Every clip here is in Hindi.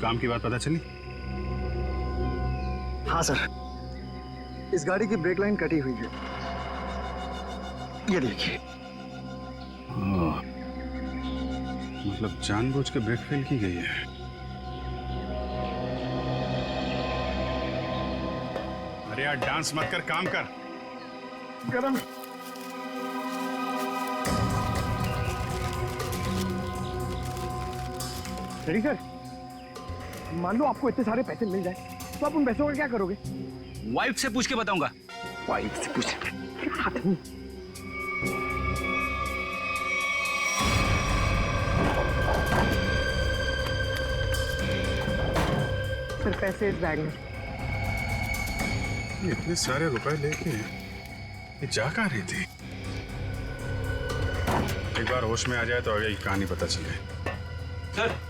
काम की बात पता चली? हाँ सर, इस गाड़ी की ब्रेक लाइन कटी हुई है, ये देखिए। मतलब जानबूझ के ब्रेक फेल की गई है। अरे यार डांस मत कर, काम कर। गरम। रेडी सर, मान लो आपको इतने सारे पैसे मिल जाए तो आप उन पैसों का क्या करोगे? वाइफ से पूछ के बताऊंगा। वाइफ से पूछ? सर पैसे इस बैग में। इतने सारे रुपए लेके ये जा कहाँ रही थी? एक बार होश में आ जाए तो आगे की कहानी पता चले। सर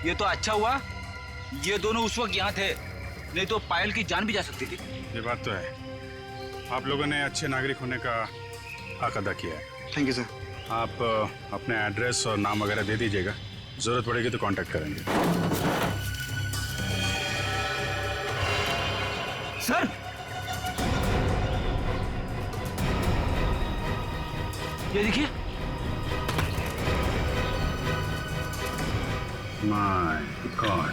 ये तो अच्छा हुआ ये दोनों उस वक्त यहाँ थे, नहीं तो पायल की जान भी जा सकती थी। ये बात तो है, आप लोगों ने अच्छे नागरिक होने का हक अदा किया है। Thank you sir. आप अपने एड्रेस और नाम वगैरह दे दीजिएगा, जरूरत पड़ेगी तो कांटेक्ट करेंगे। सर ये देखिए। माय गॉड,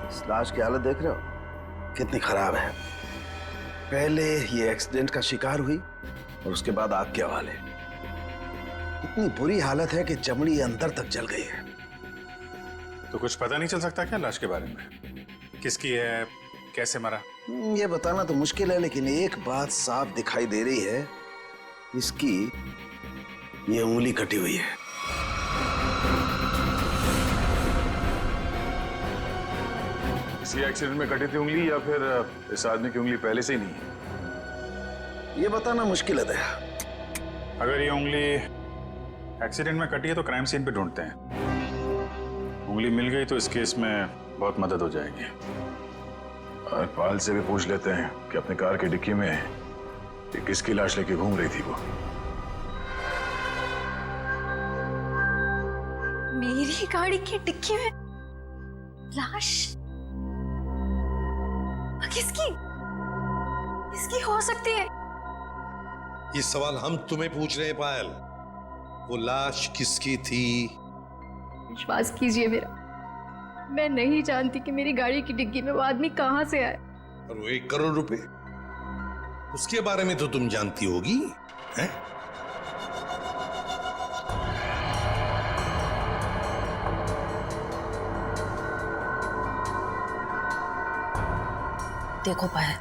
इस लाश की हालत देख रहे हो कितनी खराब है। पहले ये एक्सीडेंट का शिकार हुई और उसके बाद आग के हवाले। इतनी बुरी हालत है कि चमड़ी अंदर तक जल गई है। तो कुछ पता नहीं चल सकता क्या लाश के बारे में? किसकी है, कैसे मरा? ये बताना तो मुश्किल है, लेकिन एक बात साफ दिखाई दे रही है, इसकी ये उंगली कटी हुई है। किसी एक्सीडेंट में कटी थी उंगली या फिर इस आदमी की उंगली पहले से ही नहीं है? ये बताना मुश्किल है दया। अगर ये उंगली एक्सीडेंट में कटी है तो क्राइम सीन पे ढूंढते हैं। उंगली मिल गई तो इस केस में बहुत मदद हो जाएगी। और पाल से भी पूछ लेते हैं कि अपने कार की डिक्की में ये किसकी लाश लेके घूम रही थी वो। मेरी गाड़ी की डिक्की में लाश? किसकी? किसकी हो सकती है? ये सवाल हम तुम्हें पूछ रहे हैं पायल। वो लाश किसकी थी? विश्वास कीजिए मेरा, मैं नहीं जानती कि मेरी गाड़ी की डिग्गी में वो आदमी कहां से आए। और वो 1 करोड़ रुपए, उसके बारे में तो तुम जानती होगी, हैं? देखो पायल,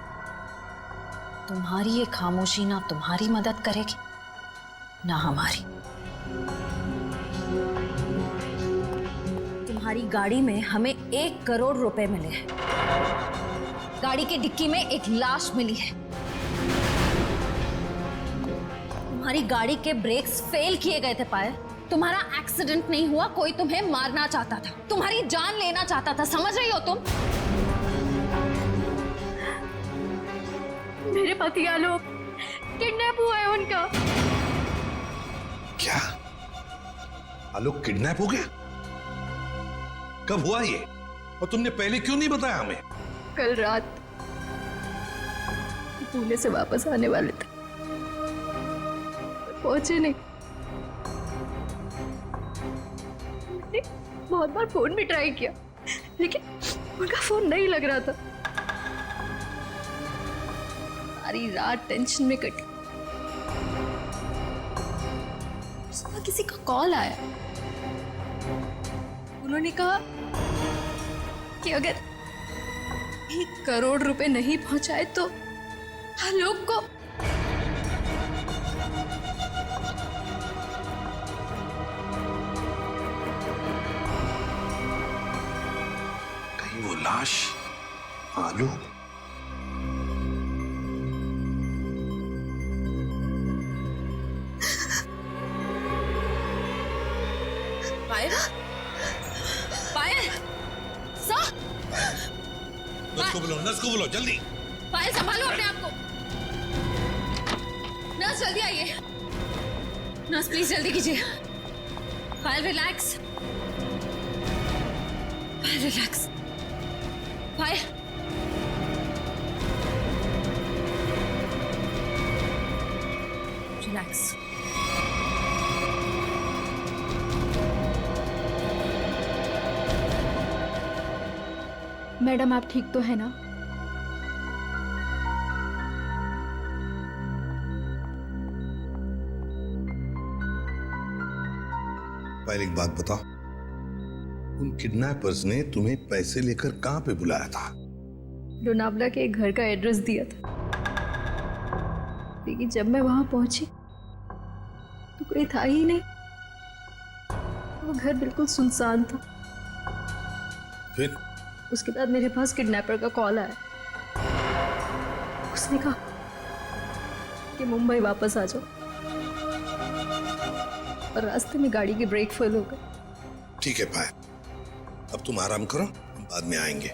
तुम्हारी ये खामोशी ना तुम्हारी मदद करेगी ना हमारी। तुम्हारी गाड़ी में हमें 1 करोड़ रुपए मिले हैं, गाड़ी की डिक्की में एक लाश मिली है। तुम्हारी गाड़ी के ब्रेक्स फेल किए गए थे पायल। तुम्हारा एक्सीडेंट नहीं हुआ, कोई तुम्हें मारना चाहता था, तुम्हारी जान लेना चाहता था, समझ रही हो तुम? मेरे पति आलोक किडनैप हुआ है उनका। क्या आलोक किडनैप हो गया? कब हुआ ये? और तुमने पहले क्यों नहीं बताया हमें? कल रात पुणे से वापस आने वाले थे, पहुंचे नहीं। मैंने बहुत बार फोन भी ट्राई किया, लेकिन उनका फोन नहीं लग रहा था। सारी रात टेंशन में कटी। सुबह किसी का कॉल आया, उन्होंने कहा कि अगर 1 करोड़ रुपए नहीं पहुंचाए तो आलोक को कहीं वो लाश आलोक? पायल, पायल, सर, नर्स को बुलाओ जल्दी। पायल संभालो अपने आप को। नर्स जल्दी आइए। नर्स प्लीज जल्दी कीजिए। पायल रिलैक्स। पायल रिलैक्स। पायल रिलैक्स। मैडम आप ठीक तो है ना? पहले एक बात बताओ, उन किडनैपर्स ने तुम्हें पैसे लेकर कहां पे बुलाया था? लोनावला के एक घर का एड्रेस दिया था, लेकिन जब मैं वहां पहुंची तो कोई था ही नहीं। वो घर बिल्कुल सुनसान था। फिर उसके बाद मेरे पास किडनैपर का कॉल आया। उसने कहा कि मुंबई वापस आ जाओ, और रास्ते में गाड़ी के ब्रेक फेल हो गए। ठीक है पायल, अब तुम आराम करो, हम बाद में आएंगे।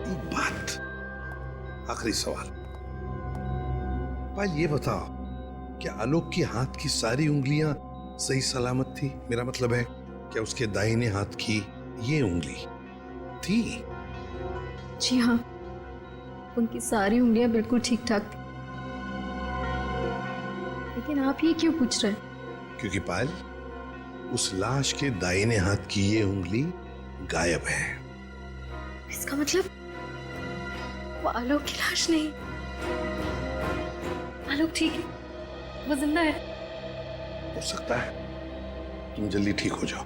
एक बात, आखिरी सवाल। पायल ये बताओ, क्या आलोक के हाथ की सारी उंगलियां सही सलामत थी? मेरा मतलब है, क्या उसके दाहिने हाथ की ये उंगली थी? जी हाँ, उनकी सारी उंगलियां बिल्कुल ठीक ठाक थी। लेकिन आप ये क्यों पूछ रहे हैं? क्योंकि पायल, उस लाश के दाहिने हाथ की ये उंगली गायब है। इसका मतलब वो आलोक की लाश नहीं। आलोक ठीक है, वो जिंदा है। हो सकता है, तुम जल्दी ठीक हो जाओ।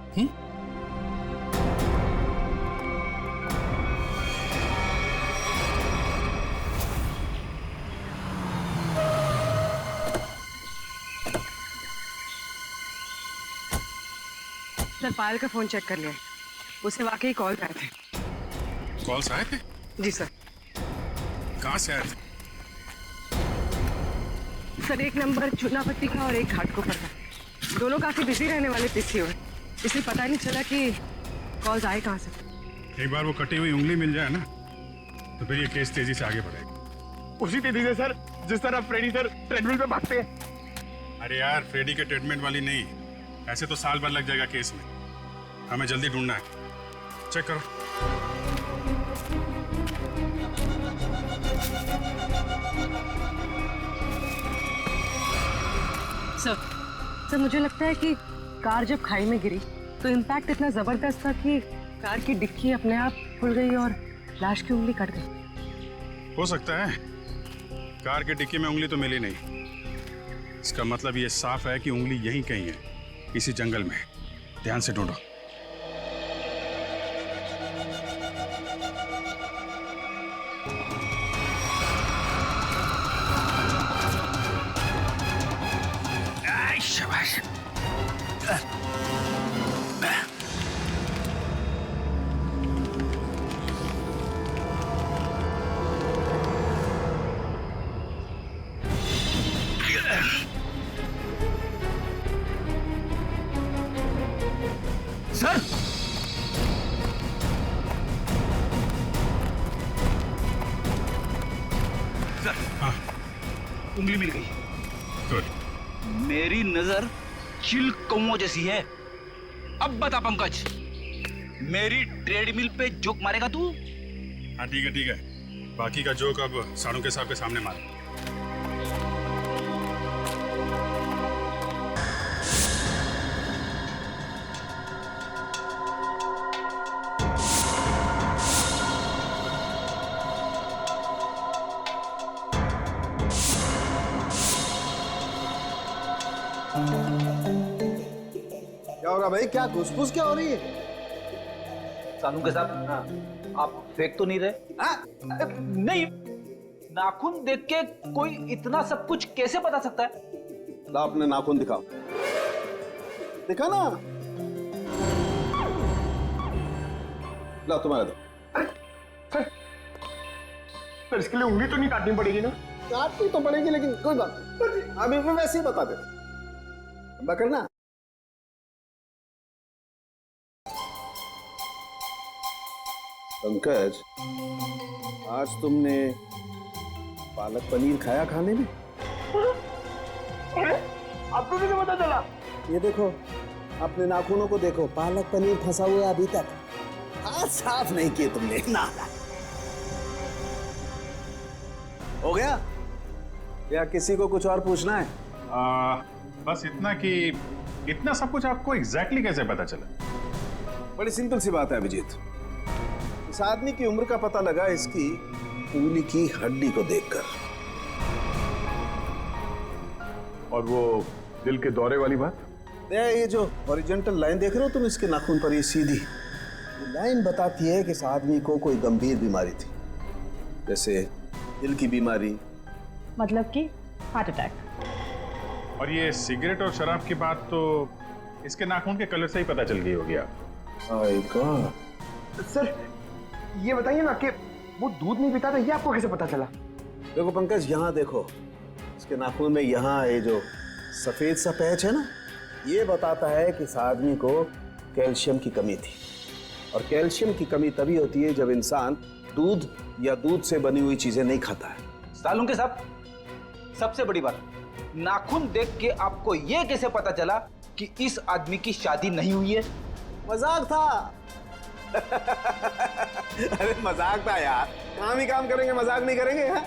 सर पायल का फोन चेक कर लिया, उसे वाकई कॉल आए थे। कॉल्स आए थे? जी सर। कहाँ से आए थे? सर एक नंबर चुनापत्ती का और एक घाटकोपर का। दोनों काफी बिजी रहने वाले पीसीओ है, इसलिए पता नहीं चला कि कॉल्स आए कहाँ से। एक बार वो कटी हुई उंगली मिल जाए ना, तो फिर ये केस तेजी से आगे बढ़ेगा। उसी तेजी से सर जिस तरह फ्रेडी सर ट्रेडमिल पे भागते हैं। अरे यार, फ्रेडी के ट्रीटमेंट वाली नहीं, ऐसे तो साल भर लग जाएगा केस में। हमें जल्दी ढूंढना है। चेक करो। सर मुझे लगता है कि कार जब खाई में गिरी तो इम्पैक्ट इतना जबरदस्त था कि कार की डिक्की अपने आप खुल गई और लाश की उंगली कट गई। हो सकता है, कार की डिक्की में उंगली तो मिली नहीं। इसका मतलब ये साफ है कि उंगली यहीं कहीं है, इसी जंगल में। ध्यान से ढूंढो। शाबाश। सर सर, हाँ, उंगली मिल गई। गुड। मेरी नजर चिल कौओं जैसी है। अब बता पंकज, मेरी ट्रेडमिल पे जोक मारेगा तू? हाँ ठीक है ठीक है, बाकी का जोक अब साड़ू के साहब के सामने मार। क्या हो रहा भाई? क्या घुसपुस क्या हो रही है? सानू के साथ आप फेंक तो नहीं रहे? नहीं, नाखून देख के कोई इतना सब कुछ कैसे बता सकता है? ला अपने नाखून दिखाओ। दिखा ना। ला तुम्हारे दो। सर इसके लिए उंगली तो नहीं काटनी पड़ेगी ना? काटनी तो पड़ेगी, लेकिन कोई बात नहीं, अभी मैं वैसे ही बता दे। करना पंकज, आज तुमने पालक पनीर खाया खाने में? आपको कैसे पता चला? ये देखो, अपने नाखूनों को देखो, पालक पनीर फंसा हुआ है अभी तक। हाथ साफ नहीं किए तुमने ना। हो गया? या किसी को कुछ और पूछना है? बस इतना कि इतना सब कुछ आपको एग्जैक्टली कैसे पता चला? बड़ी सिंपल सी बात है अभिजीत। इस आदमी की उम्र का पता लगा इसकी उंगली की हड्डी को देखकर। और वो दिल के दौरे वाली बात? ये जो हॉरिजॉन्टल लाइन देख रहे हो तुम इसके नाखून पर, ये सीधी ये लाइन बताती है कि इस आदमी को कोई गंभीर बीमारी थी, जैसे दिल की बीमारी। मतलब कि हार्ट अटैक। और ये सिगरेट और शराब की बात तो इसके नाखून के कलर से ही पता चल गई होगी आप। My God. सर ये बताइए ना कि वो दूध नहीं पीता था, ये आपको कैसे पता चला? देखो पंकज, यहाँ देखो, इसके नाखून में यहाँ ये जो सफेद सा पैच है ना, ये बताता है कि इस आदमी को कैल्शियम की कमी थी। और कैल्शियम की कमी तभी होती है जब इंसान दूध या दूध से बनी हुई चीजें नहीं खाता है। सालुंके साहब, सबसे बड़ी बात, नाखून देख के आपको ये कैसे पता चला कि इस आदमी की शादी नहीं हुई है? मजाक था। अरे मजाक था यार, काम ही काम करेंगे, मजाक नहीं करेंगे। हाँ?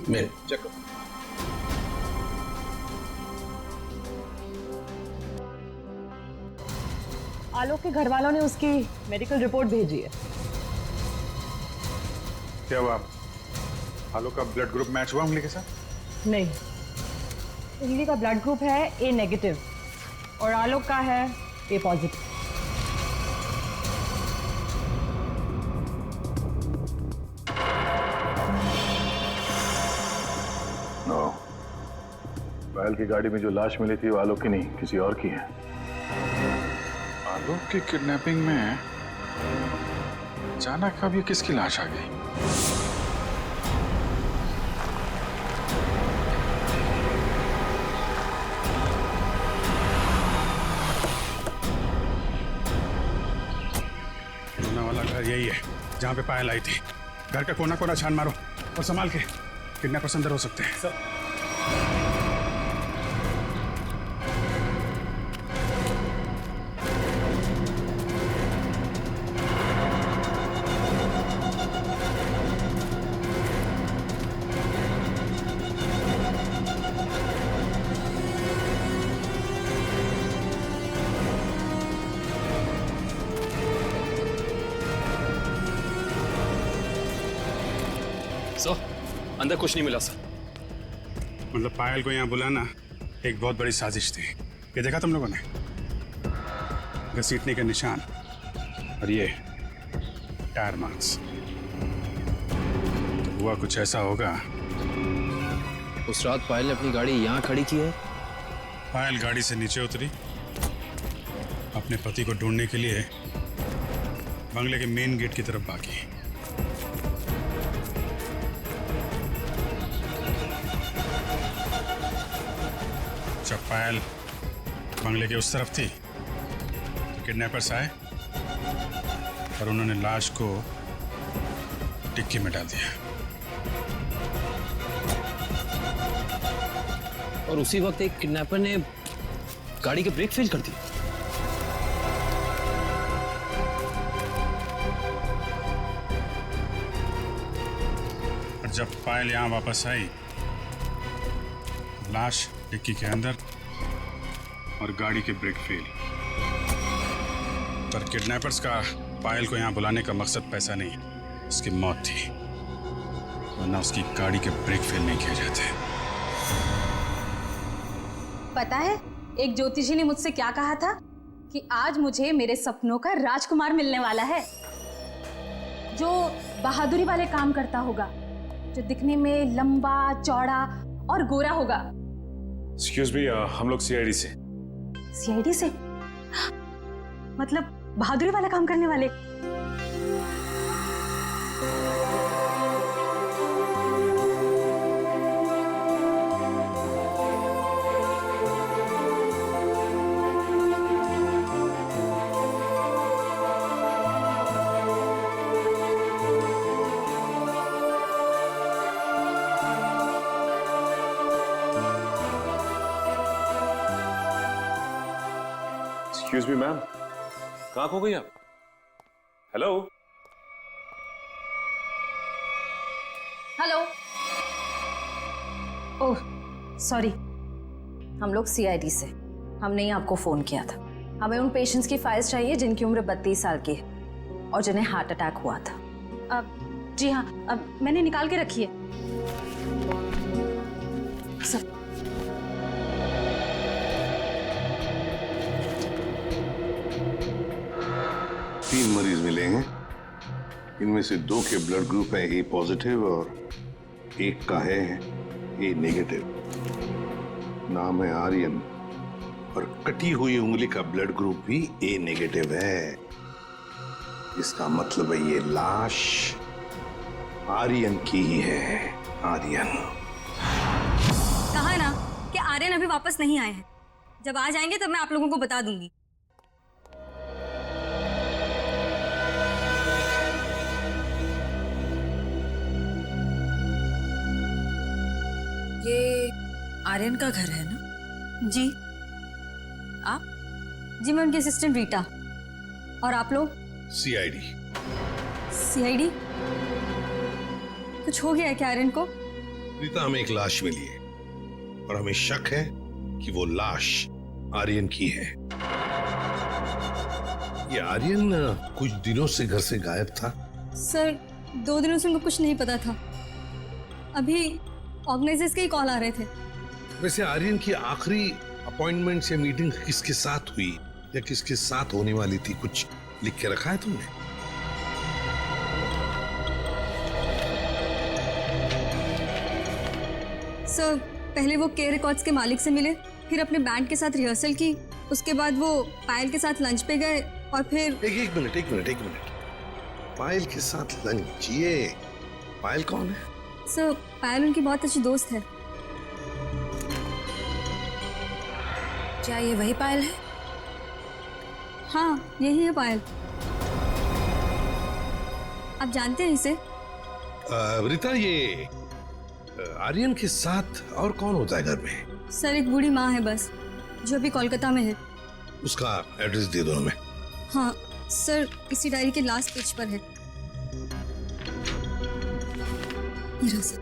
मैं चेक करो। आलोक के घर वालों ने उसकी मेडिकल रिपोर्ट भेजी है। क्या हुआ? आलोक का ब्लड ग्रुप मैच हुआ उंगली के साथ? नहीं, उंगली का ब्लड ग्रुप है ए नेगेटिव और आलोक का है ए पॉजिटिव। नो, बैल की गाड़ी में जो लाश मिली थी वो आलोक की नहीं, किसी और की है। आलोक की किडनैपिंग में अचानक अब ये किसकी लाश आ गई? लोना वाला घर यही है जहां पे पायल आई थी। घर का कोना कोना छान मारो और संभाल के, किडनैपर्स अंदर हो सकते हैं। सर, अंदर कुछ नहीं मिला सर। मतलब पायल को यहाँ बुलाना एक बहुत बड़ी साजिश थी। ये देखा तुम लोगों ने? घसीटने के निशान और ये टायर मार्क्स। तो हुआ कुछ ऐसा होगा। उस रात पायल ने अपनी गाड़ी यहाँ खड़ी की है। पायल गाड़ी से नीचे उतरी, अपने पति को ढूंढने के लिए बंगले के मेन गेट की तरफ भागी। जब पायल बंगले के उस तरफ थी तो किडनैपर्स आए और उन्होंने लाश को डिक्की में डाल दिया। और उसी वक्त एक किडनैपर ने गाड़ी के ब्रेक फेल कर दिए। और जब पायल यहाँ वापस आई, लाश डिक्की के अंदर और गाड़ी के ब्रेक फेल। पर किडनैपर्स का पायल को यहाँ बुलाने का मकसद पैसा नहीं, उसकी मौत थी, वरना उसकी गाड़ी के ब्रेक फेल नहीं किए जाते। पता है एक ज्योतिषी ने मुझसे क्या कहा था कि आज मुझे मेरे सपनों का राजकुमार मिलने वाला है, जो बहादुरी वाले काम करता होगा, जो दिखने में लंबा चौड़ा और गोरा होगा। एक्सक्यूज मी, हम लोग सीआईडी से। सीआईडी से? मतलब बहादुरी वाला काम करने वाले? एक्सक्यूज मी मैम, कहाँ खो गई आप? Hello hello. ओह सॉरी, हम लोग सीआईडी से, हमने ही आपको फोन किया था। हमें उन पेशेंट्स की फाइल्स चाहिए जिनकी उम्र 32 साल की है और जिन्हें हार्ट अटैक हुआ था। जी हाँ, अब मैंने निकाल के रखी है सर। तीन मरीज मिलेंगे, इनमें से 2 के ब्लड ग्रुप है ए पॉजिटिव और एक का है ए नेगेटिव। नाम है आर्यन और कटी हुई उंगली का ब्लड ग्रुप भी ए नेगेटिव है। इसका मतलब है ये लाश आर्यन की ही है। आर्यन कहा है ना कि आर्यन अभी वापस नहीं आए हैं। जब आ जाएंगे तब मैं आप लोगों को बता दूंगी। ये आर्यन का घर है ना? जी। आप? जी मैं उनकी असिस्टेंट रीटा। और आप लोग? सीआईडी। सीआईडी? कुछ हो गया है क्या आर्यन को? रीता, हमें एक लाश मिली है और हमें शक है कि वो लाश आर्यन की है। ये आर्यन कुछ दिनों से घर से गायब था। सर 2 दिनों से उनको कुछ नहीं पता था। अभी ऑर्गेनाइजर्स के ही कॉल आ रहे थे। वैसे आर्यन की आखिरी अपॉइंटमेंट से मीटिंग किसके साथ हुई या किसके साथ होने वाली थी, कुछ लिख के रखा है तुमने? सर पहले वो के रिकॉर्ड्स के मालिक से मिले, फिर अपने बैंड के साथ रिहर्सल की, उसके बाद वो पायल के साथ लंच पे गए और फिर एक मिनट। पायल के साथ लंच? ये पायल कौन है? सर पायल उनकी बहुत अच्छी दोस्त है। क्या ये वही पायल है? हाँ यही है पायल। आप जानते हैं इसे? रीता, ये आर्यन के साथ और कौन होता है घर में? सर एक बूढ़ी माँ है बस, जो अभी कोलकाता में है। उसका एड्रेस दे दो हमें। हाँ सर, इसी डायरी के लास्ट पेज पर है। ये रहा सर।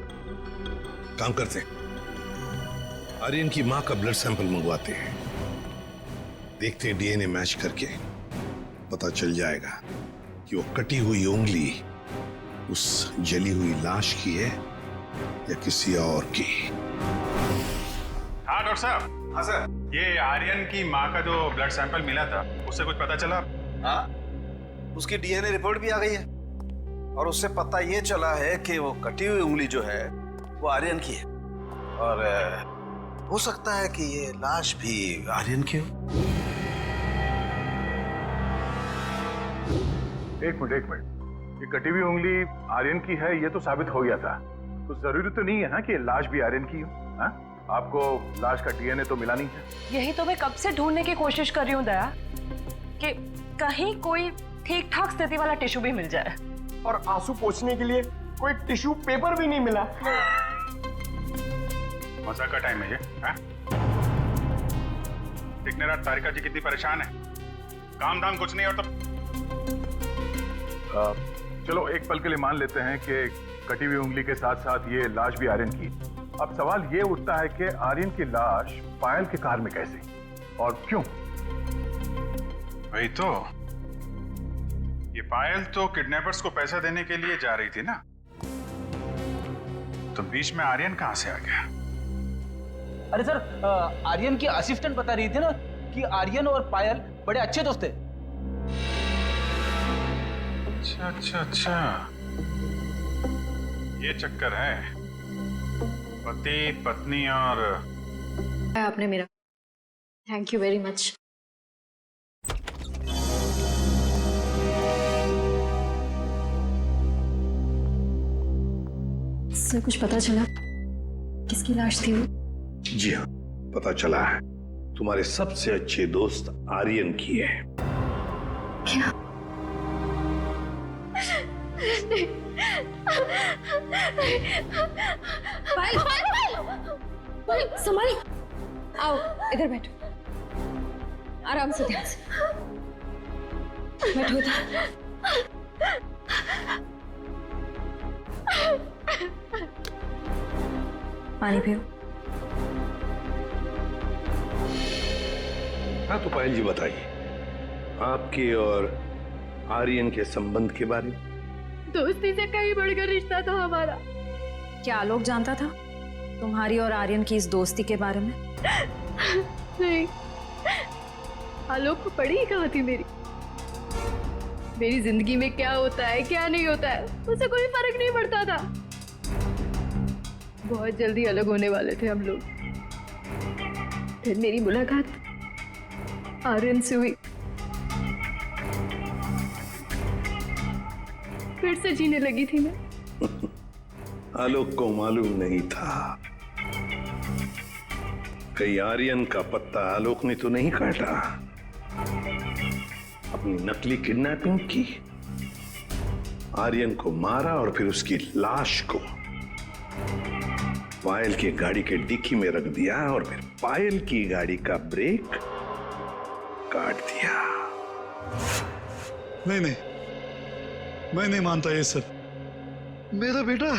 काम करते हैं, आर्यन की माँ का ब्लड सैंपल मंगवाते हैं, देखते हैं डीएनए मैच करके पता चल जाएगा कि वो कटी हुई उंगली उस जली हुई लाश की है या किसी और की। हाँ डॉक्टर साहब। हाँ सर। ये आर्यन की माँ का जो ब्लड सैंपल मिला था, उससे कुछ पता चला? हाँ, उसकी डीएनए रिपोर्ट भी आ गई है और उससे पता ये चला है कि वो कटी हुई उंगली जो है वो आर्यन की है और हो सकता है कि ये लाश भी आर्यन की हो। एक मिनट, ये कटी हुई उंगली आर्यन की है ये तो साबित हो गया था, तो जरूरी तो नहीं है ना कि लाश भी आर्यन की हो। हाँ? आपको लाश का डीएनए तो मिला नहीं है। यही तो मैं कब से ढूंढने की कोशिश कर रही हूँ दया, कि कहीं कोई ठीक ठाक स्थिति वाला टिश्यू भी मिल जाए। और आंसू पोंछने के लिए कोई टिश्यू पेपर भी नहीं मिला। मजाक का टाइम है ये? दिखने रात तारिका जी कितनी परेशान है, काम धाम कुछ नहीं और तो चलो एक पल के लिए मान लेते हैं कि कटी हुई उंगली के साथ साथ ये लाश भी आर्यन की। अब सवाल ये उठता है कि आर्यन की लाश पायल के कार में कैसे और क्यों? वही तो, ये पायल तो किडनैपर्स को पैसा देने के लिए जा रही थी ना, तो बीच में आर्यन कहां से आ गया? अरे सर, आर्यन की असिस्टेंट बता रही थी ना कि आर्यन और पायल बड़े अच्छे दोस्त थे। अच्छा, ये चक्कर है पति पत्नी और। आपने मेरा thank you very much. Sir कुछ पता चला किसकी लाश थी वो? जी हाँ, पता चला है, तुम्हारे सबसे अच्छे दोस्त आर्यन की है। क्या? संभाल, आओ इधर बैठो। आराम से, ध्यान से। बैठो इधर। पानी पियो। हाँ तो पायल जी बताइए, आपके और आर्यन के संबंध के बारे में। दोस्ती से कहीं बढ़कर रिश्ता था हमारा। क्या आलोक जानता था तुम्हारी और आर्यन की इस दोस्ती के बारे में? नहीं, आलोक को पड़ी ही कहाँ थी मेरी जिंदगी में क्या होता है क्या नहीं होता है उसे कोई फर्क नहीं पड़ता था। बहुत जल्दी अलग होने वाले थे हम लोग। फिर मेरी मुलाकात आर्यन से हुई। फिर से जीने लगी थी मैं। आलोक को मालूम नहीं था कहीं आर्यन का पत्ता आलोक ने तो नहीं काटा। अपनी नकली किडनैपिंग की, आर्यन को मारा और फिर उसकी लाश को पायल की गाड़ी के डिक्की में रख दिया और फिर पायल की गाड़ी का ब्रेक काट दिया। नहीं, मैं नहीं मानता ये सर। मेरा बेटा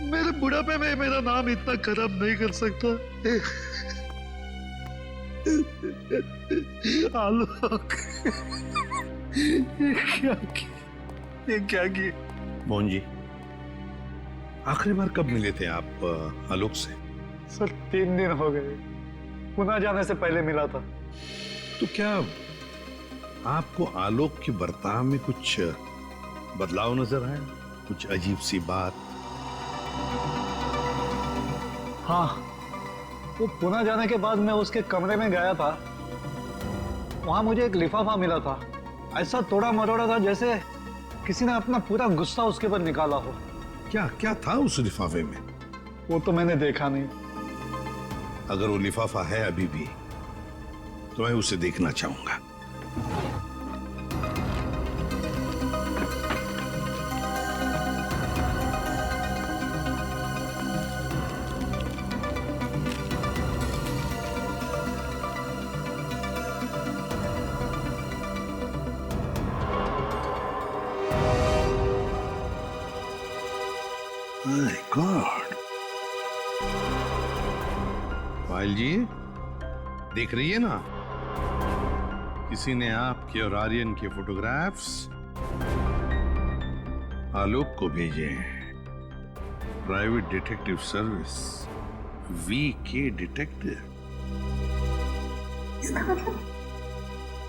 मेरे बुढ़ापे में मेरा नाम इतना खराब नहीं कर सकता। आलोक, ये क्या किए? मोहन जी, आखिरी बार कब मिले थे आप आलोक से? सर 3 दिन हो गए, पुणे जाने से पहले मिला था। तो क्या आपको आलोक के बर्ताव में कुछ बदलाव नजर आया? कुछ अजीब सी बात? हाँ, वो पुणे जाने के बाद मैं उसके कमरे में गया था। वहां मुझे एक लिफाफा मिला था। ऐसा तोड़ा मरोड़ा था जैसे किसी ने अपना पूरा गुस्सा उसके ऊपर निकाला हो। क्या था उस लिफाफे में? वो तो मैंने देखा नहीं। अगर वो लिफाफा है अभी भी तो मैं उसे देखना चाहूंगा। My God! पायल जी, देख रही है ना, किसी ने आपके और आर्यन के फोटोग्राफ्स आलोक को भेजे हैं। Private detective service, VK detective. इसका मतलब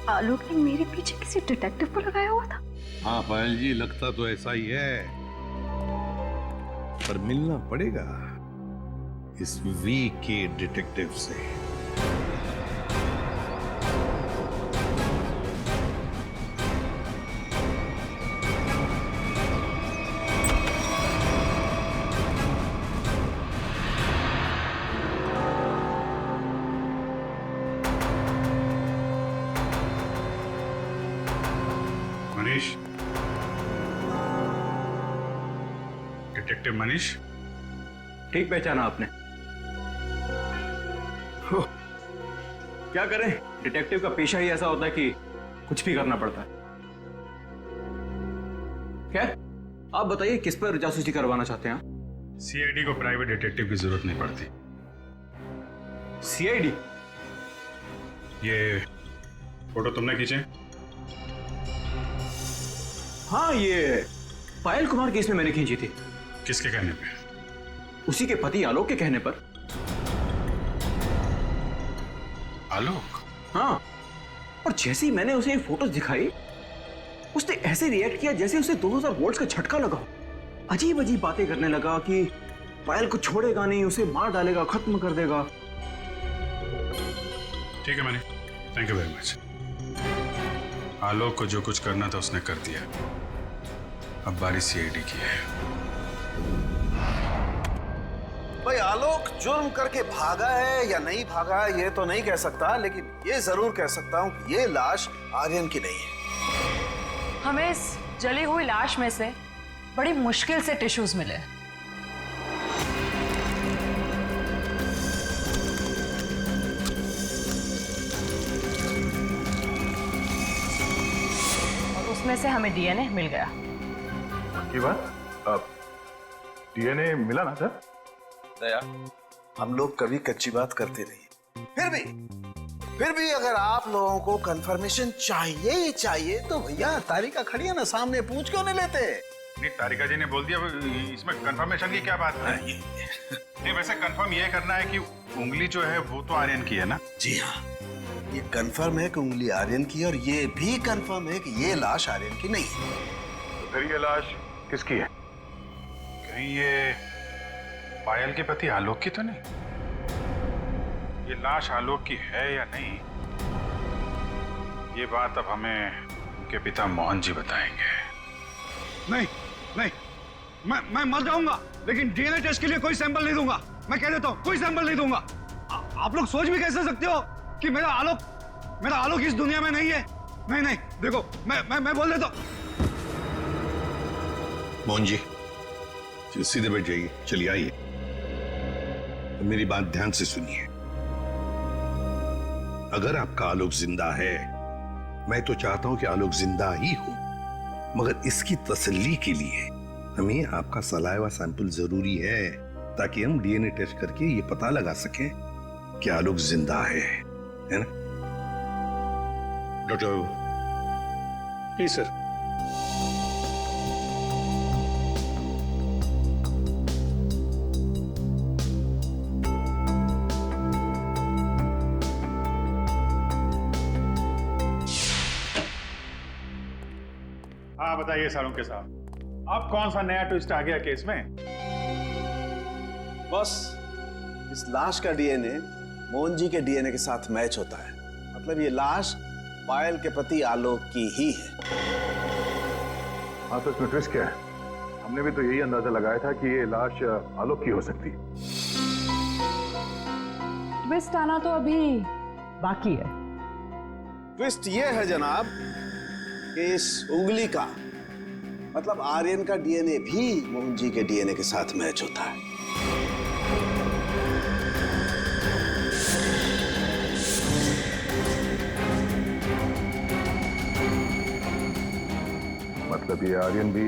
आलोक ने मेरे पीछे किसी डिटेक्टिव को लगाया हुआ था। हाँ पायल जी, लगता तो ऐसा ही है, पर मिलना पड़ेगा इस VK डिटेक्टिव से। मनीष, डिटेक्टिव मनीष। ठीक पहचाना आपने। क्या करें, डिटेक्टिव का पेशा ही ऐसा होता है कि कुछ भी करना पड़ता है। खैर, आप बताइए किस पर जासूसी करवाना चाहते हैं? CID को प्राइवेट डिटेक्टिव की जरूरत नहीं पड़ती। CID? ये फोटो तुमने खींचे? हाँ, ये पायल कुमार केस में मैंने खींची थी। किसके कहने पे? उसी के पति आलोक के कहने पर। आलोक? हाँ, और जैसे ही मैंने उसे ये फोटोज दिखाई, उसने ऐसे रिएक्ट किया जैसे उसे 2000 वोल्ट्स का झटका लगा। अजीब अजीब बातें करने लगा कि पायल को छोड़ेगा नहीं, उसे मार डालेगा, खत्म कर देगा। ठीक है Manish, thank you very much. Alok को जो कुछ करना था उसने कर दिया, अब बारी CID की है। भाई आलोक जुर्म करके भागा है या नहीं भागा ये तो नहीं कह सकता, लेकिन ये जरूर कह सकता हूँ कि ये लाश आर्यन की नहीं है। हमें इस जली हुई लाश में से बड़ी मुश्किल से टिश्यूज मिले। उसमें से हमें डीएनए मिल गया। की बात? डीएनए मिला ना सर? दया, हम लोग कभी कच्ची बात करते नहीं। फिर भी अगर आप लोगों को कंफर्मेशन चाहिए ही चाहिए तो भैया तारिका खड़ी है ना सामने, पूछ क्यों नहीं लेते? नहीं, तारिका जी ने बोल दिया, इसमें कंफर्मेशन की क्या बात है? नहीं, वैसे कंफर्म ये करना है कि उंगली जो है वो तो आर्यन की है ना? जी हाँ, ये कंफर्म है कि उंगली आर्यन की, और ये भी कंफर्म है कि ये लाश आर्यन की नहीं है। तो फिर ये लाश किसकी है? कहीं ये पायल के पति आलोक की तो नहीं? ये लाश आलोक की है या नहीं, ये बात अब हमें उनके पिता मोहन जी बताएंगे। नहीं नहीं, मैं मर जाऊंगा लेकिन डीएनए टेस्ट के लिए कोई सैंपल नहीं दूंगा। मैं कह देता हूँ, कोई सैंपल नहीं दूंगा। आप लोग सोच भी कैसे सकते हो कि मेरा आलोक इस दुनिया में नहीं है? नहीं नहीं, देखो मैं बोल देता हूँ। मोहन जी, सीधे बैठ जाइए, चलिए आइए, मेरी बात ध्यान से सुनिए। अगर आपका आलोक जिंदा है, मैं तो चाहता हूं कि आलोक जिंदा ही हो, मगर इसकी तसल्ली के लिए हमें आपका सलाइवा सैंपल जरूरी है, ताकि हम डीएनए टेस्ट करके ये पता लगा सकें कि आलोक जिंदा है ना? Doctor please sir. हाँ बताइए सालुंके साहब, अब कौन सा नया ट्विस्ट आ गया केस में? बस इस लाश का डीएनए मोहन जी के डीएनए के साथ मैच होता है, मतलब ये लाश पायल के पति आलोक की ही है। हाँ तो इसमें ट्विस्ट क्या है? हमने भी तो यही अंदाजा लगाया था कि ये लाश आलोक की हो सकती है। ट्विस्ट आना तो अभी बाकी है। ट्विस्ट ये है जनाब कि इस उंगली का, मतलब आर्यन का डीएनए भी मोहन जी के डीएनए के साथ मैच होता है। मतलब ये आर्यन भी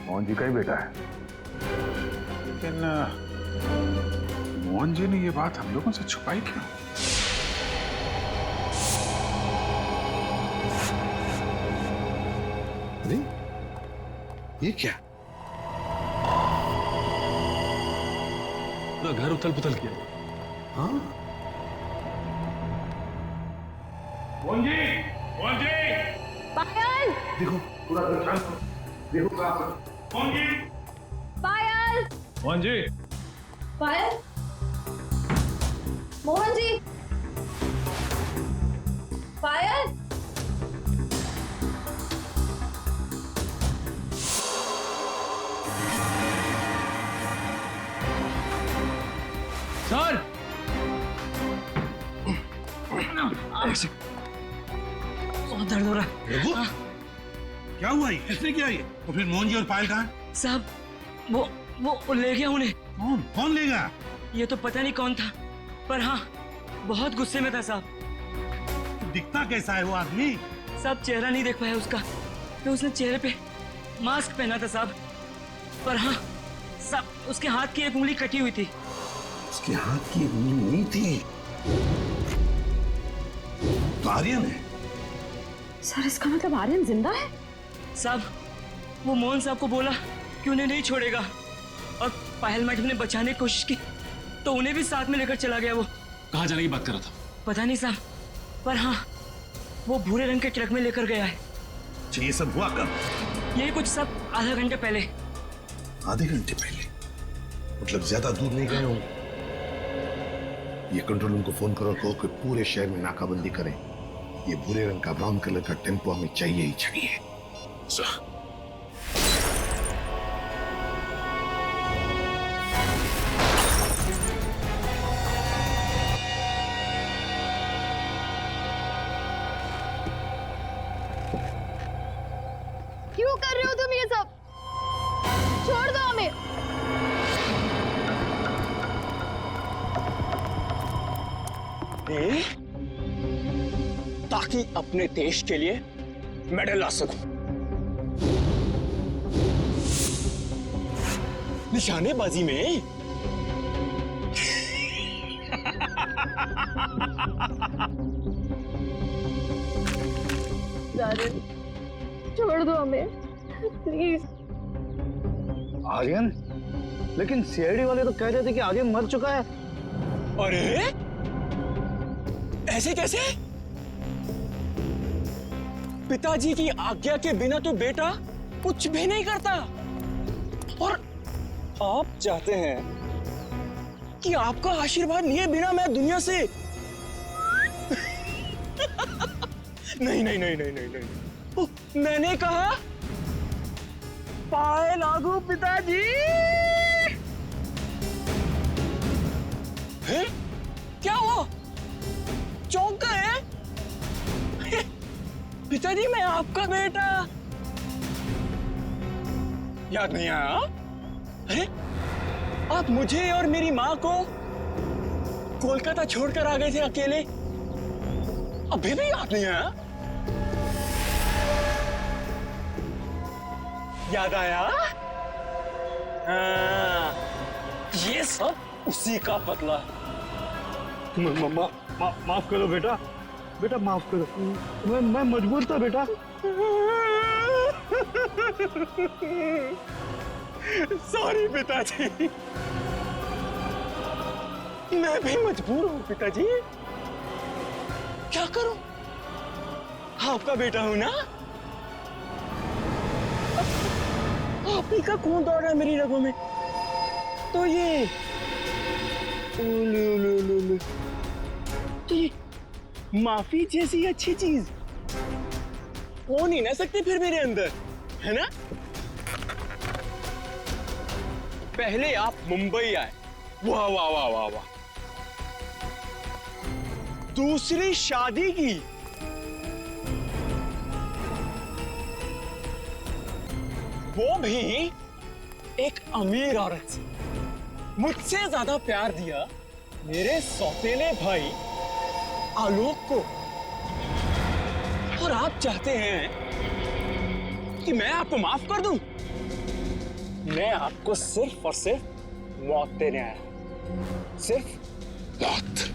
मोहन जी का ही बेटा है। लेकिन मोहन जी ने ये बात हम लोगों से छुपाई क्यों? अरे ये क्या? पूरा घर उथल पुथल किया। हाँ, मोहन जी, मोहन जी, पायल, देखो पूरा देखो मोहन जी, पायल, मोहन जी, पायल, मोहन जी, पायल। सर, बहुत दर्द हो रहा है। रघु, क्या हुआ? इसने क्या ये? तो फिर मोहन जी और पायल कहाँ? साहब वो ले गया उन्हें। कौन लेगा? ये तो पता नहीं कौन था, पर हाँ बहुत गुस्से में था साहब। दिखता कैसा है वो आदमी? साहब चेहरा नहीं देख पाया उसका, तो उसने चेहरे पे मास्क पहना था साहब। पर हाँ साहब, उसके हाथ की एक उंगली कटी हुई थी। उसके हाथ की उंगली नहीं थी, तो आर्यन है। सर इसका मतलब आर्यन जिंदा है? साहब वो मोहन साहब को बोला कि उन्हें नहीं छोड़ेगा, और पायल मैडम ने बचाने की कोशिश की तो उन्हें भी साथ में लेकर चला गया। वो कहाँ जाने की बात कर रहा था? पता नहीं साहब, पर हाँ वो भूरे रंग के ट्रक में लेकर गया है। ये सब हुआ कब? ये कुछ सब आधा घंटे पहले। आधे घंटे पहले? मतलब ज्यादा दूर नहीं गए होंगे। ये कंट्रोल रूम को फोन करो, कहो कि पूरे शहर में नाकाबंदी करें। ये भूरे रंग का ब्राउन कलर का टेम्पो हमें चाहिए ही चाहिए। क्यों कर रहे हो तुम ये सब? छोड़ दो हमें। ताकि अपने देश के लिए मेडल ला सकूं। निशानेबाजी में? आर्यन, छोड़ दो हमें प्लीज। आर्यन? लेकिन सीआईडी वाले तो कह रहे थे कि आर्यन मर चुका है। अरे ऐसे कैसे? पिताजी की आज्ञा के बिना तो बेटा कुछ भी नहीं करता। और आप चाहते हैं कि आपका आशीर्वाद लिए बिना मैं दुनिया से नहीं नहीं नहीं नहीं नहीं नहीं। मैंने कहा पाए लागू पिताजी। हैं? क्या हुआ? चौंक गए? पिताजी मैं आपका बेटा। याद नहीं आया? अरे आप मुझे और मेरी माँ को कोलकाता छोड़कर आ गए थे अकेले, अभी भी याद नहीं आया? याद आया? हाँ, ये सब उसी का बदला है। माफ करो बेटा, बेटा माफ करो। मैं मजबूर था बेटा। सॉरी पिताजी, मैं भी मजबूर हूँ पिताजी। क्या करूं? आपका बेटा हूं ना। आप ही का खून दौड़ रहा है मेरी रगों में। तो ये तो ये माफी जैसी अच्छी चीज हो नहीं ना सकती फिर मेरे अंदर, है ना? पहले आप मुंबई आए, वाह वाह वाह वाह वाह। दूसरी शादी की, वो भी एक अमीर औरत से। मुझसे ज्यादा प्यार दिया मेरे सौतेले भाई आलोक को। और आप चाहते हैं कि मैं आपको माफ कर दूं? मैं आपको सिर्फ और सिर्फ मौत देने आया, सिर्फ मौत।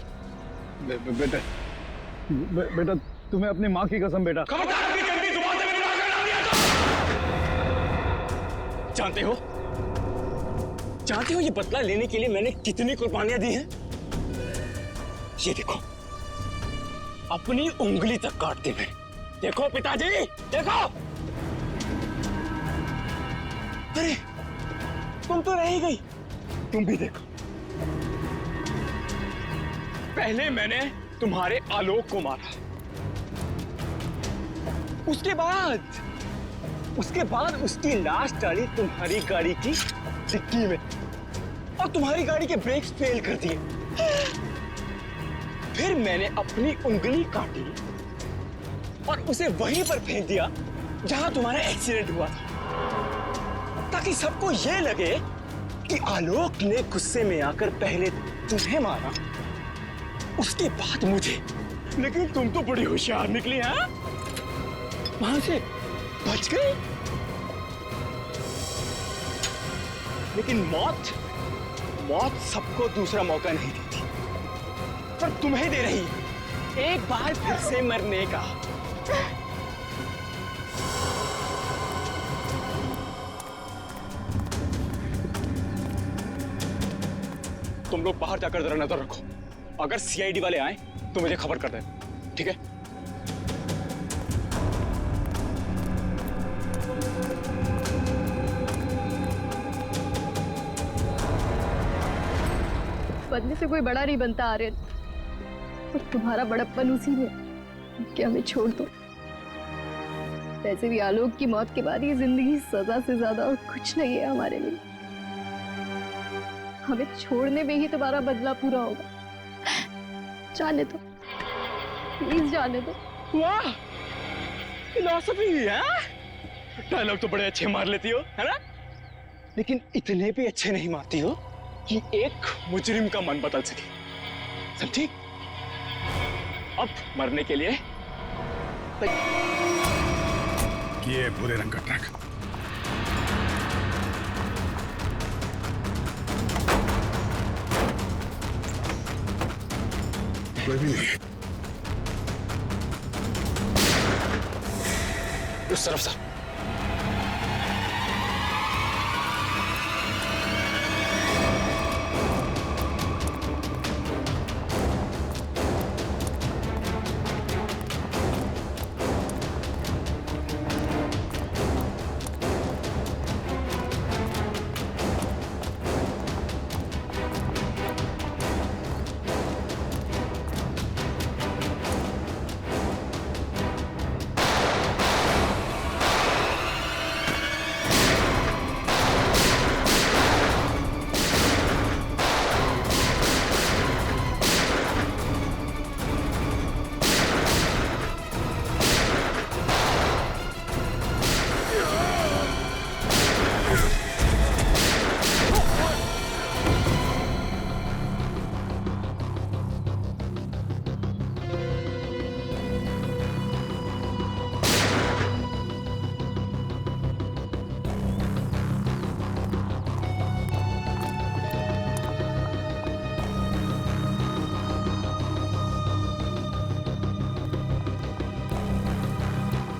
बेटा तुम्हें अपनी माँ की कसम बेटा। खबरदार अपनी गंदी जुबान से मेरी मां का नाम लिया तो। जानते हो ये बदला लेने के लिए मैंने कितनी कुर्बानियां दी हैं? ये देखो, अपनी उंगली तक काट दी मैंने। देखो पिताजी, देखो। अरे तुम तो रह ही गई, तुम भी देखो। पहले मैंने तुम्हारे आलोक को मारा, उसके बाद उसकी लाश डाली तुम्हारी गाड़ी की डिक्की में, और तुम्हारी गाड़ी के ब्रेक्स फेल कर दिए। फिर मैंने अपनी उंगली काटी और उसे वहीं पर फेंक दिया जहां तुम्हारा एक्सीडेंट हुआ था, ताकि सबको यह लगे कि आलोक ने गुस्से में आकर पहले तुम्हें मारा, उसके बाद मुझे। लेकिन तुम तो बड़ी होशियार निकली, हैं? वहां से बच गई। लेकिन मौत सबको दूसरा मौका नहीं देती, पर तुम्हें दे रही है एक बार फिर से मरने का। तुम लोग बाहर जाकर जरा नजर रखो, अगर सीआईडी वाले आए तो मुझे खबर कर देना, ठीक है? बदले से कोई बड़ा नहीं बनता आर्यन, और तुम्हारा बड़प्पन उसी में कि हमें छोड़ दो। वैसे भी आलोक की मौत के बाद ये जिंदगी सजा से ज्यादा और कुछ नहीं है हमारे लिए। हमें छोड़ने में ही तुम्हारा बदला पूरा होगा। जाने दो, प्लीज जाने दो। वाह, फिलॉसफी है। डायलॉग तो बड़े अच्छे मार लेती हो, है ना? लेकिन इतने भी अच्छे नहीं मारती हो कि एक मुजरिम का मन बदल सके, समझी? अब मरने के लिए ये भूरे रंग का ट्रक कोई भी नहीं। उस तरफ sir.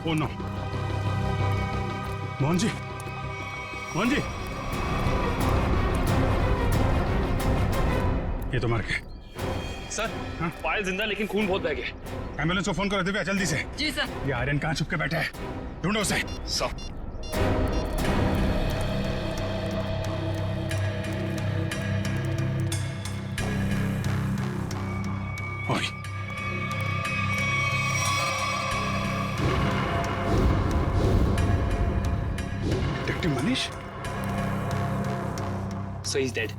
Oh no, Mohan ji, Mohan ji, ये तो मर गए। सर, पायल जिंदा लेकिन खून बहुत बह गया। एम्बुलेंस को फोन करो दिव्या, जल्दी से। जी सर। ये आर्यन कहाँ छुप के बैठा है, ढूंढो उसे। सर। ओए। Detective Manish? Sir, is dead.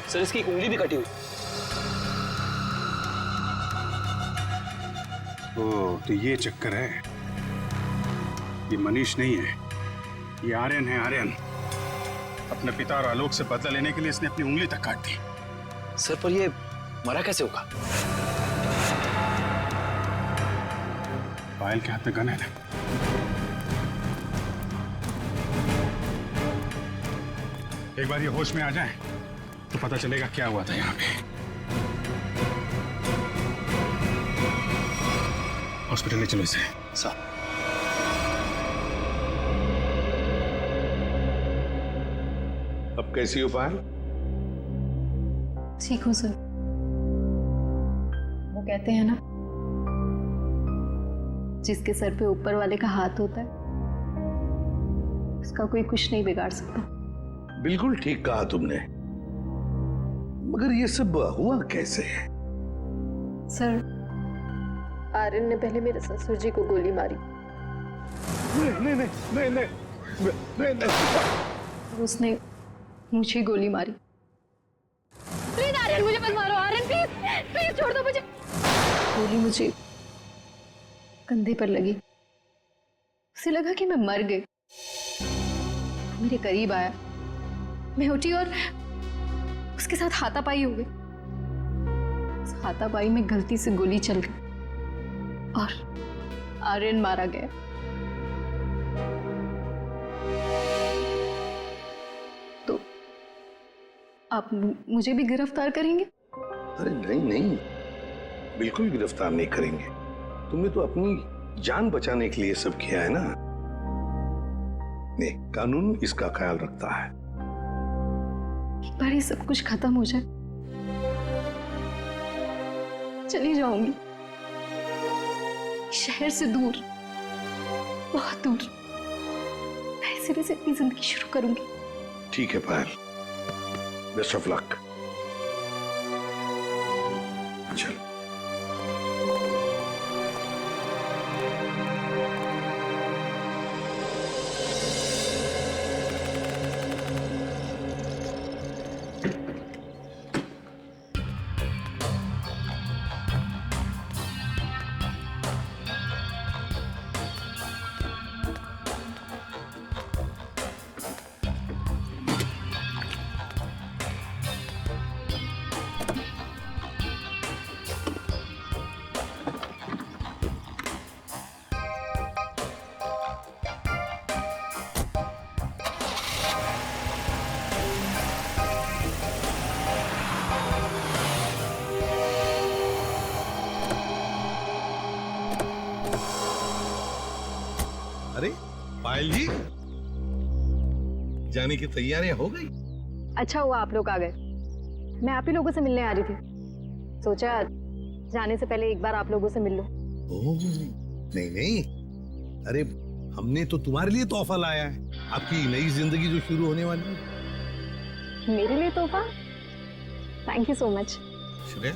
Sir, इसकी एक उंगली भी कटी हुई। ओ, तो ये चक्कर है। ये मनीष नहीं है, ये आर्यन है। आर्यन अपने पिता और आलोक से बदला लेने के लिए इसने अपनी उंगली तक काट दी। सर, पर ये मरा कैसे होगा? पायल के हाथ में गन है ना। एक बार ये होश में आ जाए तो पता चलेगा क्या हुआ था यहाँ पे। हॉस्पिटल ले चलो इसे। सर। अब कैसी हो पायल? ठीक हूँ सर। वो कहते हैं ना, जिसके सर पे ऊपर वाले का हाथ होता है उसका कोई कुछ नहीं बिगाड़ सकता। बिल्कुल ठीक कहा तुमने, मगर ये सब हुआ कैसे? सर, आर्यन ने पहले मेरे ससुर जी को गोली मारी। नहीं नहीं नहीं नहीं नहीं नहीं। उसने मुझे गोली मारी। प्लीज आर्यन, मुझे मत मारो। आर्यन प्लीज प्लीज छोड़ दो मुझे। गोली मुझे कंधे पर लगी। उसे लगा कि मैं मर गई। मेरे करीब आया, मैं उठी और उसके साथ हाथापाई हो गई। उस हाथापाई में गलती से गोली चल गई और आर्यन मारा गया। तो आप मुझे भी गिरफ्तार करेंगे? अरे नहीं नहीं, बिल्कुल गिरफ्तार नहीं करेंगे। तुमने तो अपनी जान बचाने के लिए सब किया है ना। नहीं, कानून इसका ख्याल रखता है। एक बार ये सब कुछ खत्म हो जाए, चली जाऊंगी शहर से दूर, बहुत दूर। मैं सिरे से अपनी जिंदगी शुरू करूंगी। ठीक है पायल, बेस्ट ऑफ लक। चल। अरे पायल जी, जाने की तैयारियां हो गई? अच्छा हुआ आप लोग आ गए। मैं आप ही लोगों से मिलने आ रही थी, सोचा जाने से पहले एक बार आप लोगों से मिल लो। ओह, नहीं नहीं, अरे हमने तो तुम्हारे लिए तोहफा लाया है, आपकी नई जिंदगी जो शुरू होने वाली है। मेरे लिए तोहफा? Thank you so much. Shreya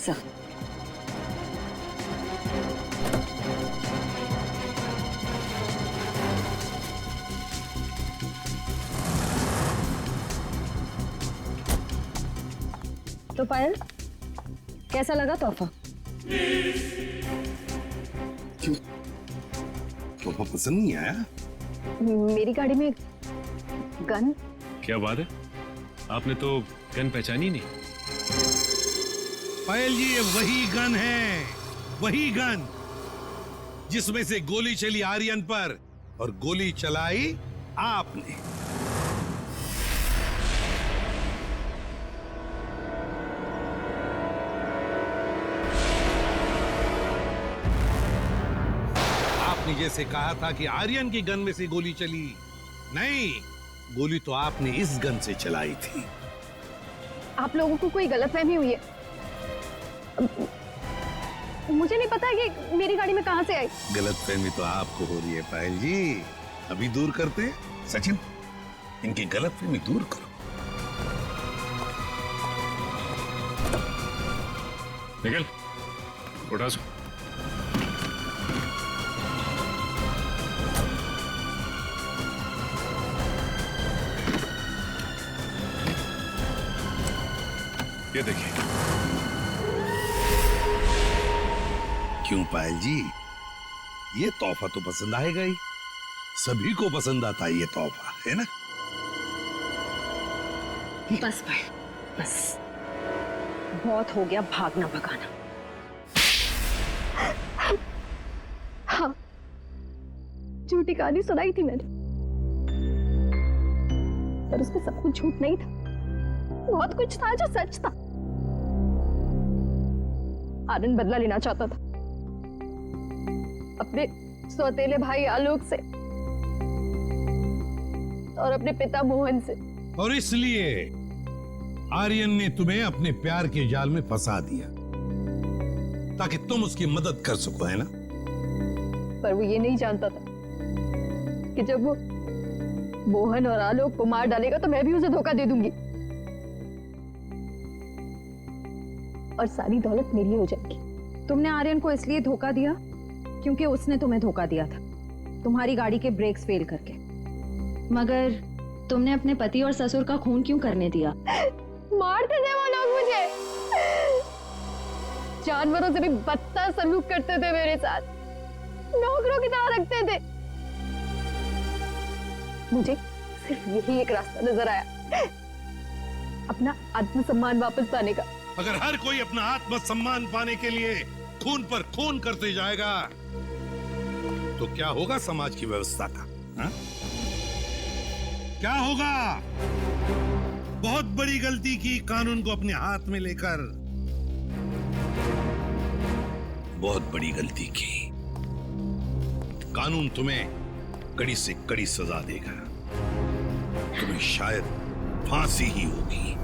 sir, तो पायल, कैसा लगा तोहफा? क्यों, तोहफा पसंद नहीं आया? मेरी गाड़ी में गन। क्या बात है, आपने तो गन पहचानी नहीं? पायल जी, ये वही गन है, वही गन जिसमें से गोली चली आर्यन पर और गोली चलाई आपने। आपने जैसे कहा था कि आर्यन की गन में से गोली चली, नहीं, गोली तो आपने इस गन से चलाई थी। आप लोगों को कोई गलतफहमी हुई है। मुझे नहीं पता कि मेरी गाड़ी में कहां से आई। गलतफहमी तो आपको हो रही है पायल जी, अभी दूर करते हैं। सचिन, इनकी गलतफहमी दूर करो। निकल, उठा सो। ये देखिए। क्यों पायल जी, ये तोहफा तो पसंद आएगा ही, सभी को पसंद आता है ये तोहफा, है ना? बस भाई, बस बहुत हो गया भागना भगाना। हाँ, झूठी कहानी सुनाई थी मैंने, पर उसमें सब कुछ झूठ नहीं था, बहुत कुछ था जो सच था। आनंद बदला लेना चाहता था अपने सौतेले भाई आलोक से और अपने पिता मोहन से, और इसलिए आर्यन ने तुम्हें अपने प्यार के जाल में फंसा दिया ताकि तुम उसकी मदद कर सको, है ना? पर वो ये नहीं जानता था कि जब वो मोहन और आलोक को मार डालेगा तो मैं भी उसे धोखा दे दूंगी और सारी दौलत मेरी हो जाएगी। तुमने आर्यन को इसलिए धोखा दिया क्योंकि उसने तुम्हें धोखा दिया था, तुम्हारी गाड़ी के ब्रेक्स फेल करके। मगर तुमने अपने पति और ससुर का खून क्यों करने दिया? मारते थे वो लोग मुझे, जानवरों से भी बदतर सलूक करते थे मेरे साथ, नौकरों की तरह रखते थे। मुझे सिर्फ यही एक रास्ता नजर आया, अपना आत्मसम्मान वापस पाने का। अगर हर कोई अपना आत्मसम्मान पाने के लिए खून पर खून करते जाएगा तो क्या होगा समाज की व्यवस्था का? हा? क्या होगा? बहुत बड़ी गलती की कानून को अपने हाथ में लेकर, बहुत बड़ी गलती की। कानून तुम्हें कड़ी से कड़ी सजा देगा, तुम्हें शायद फांसी ही होगी।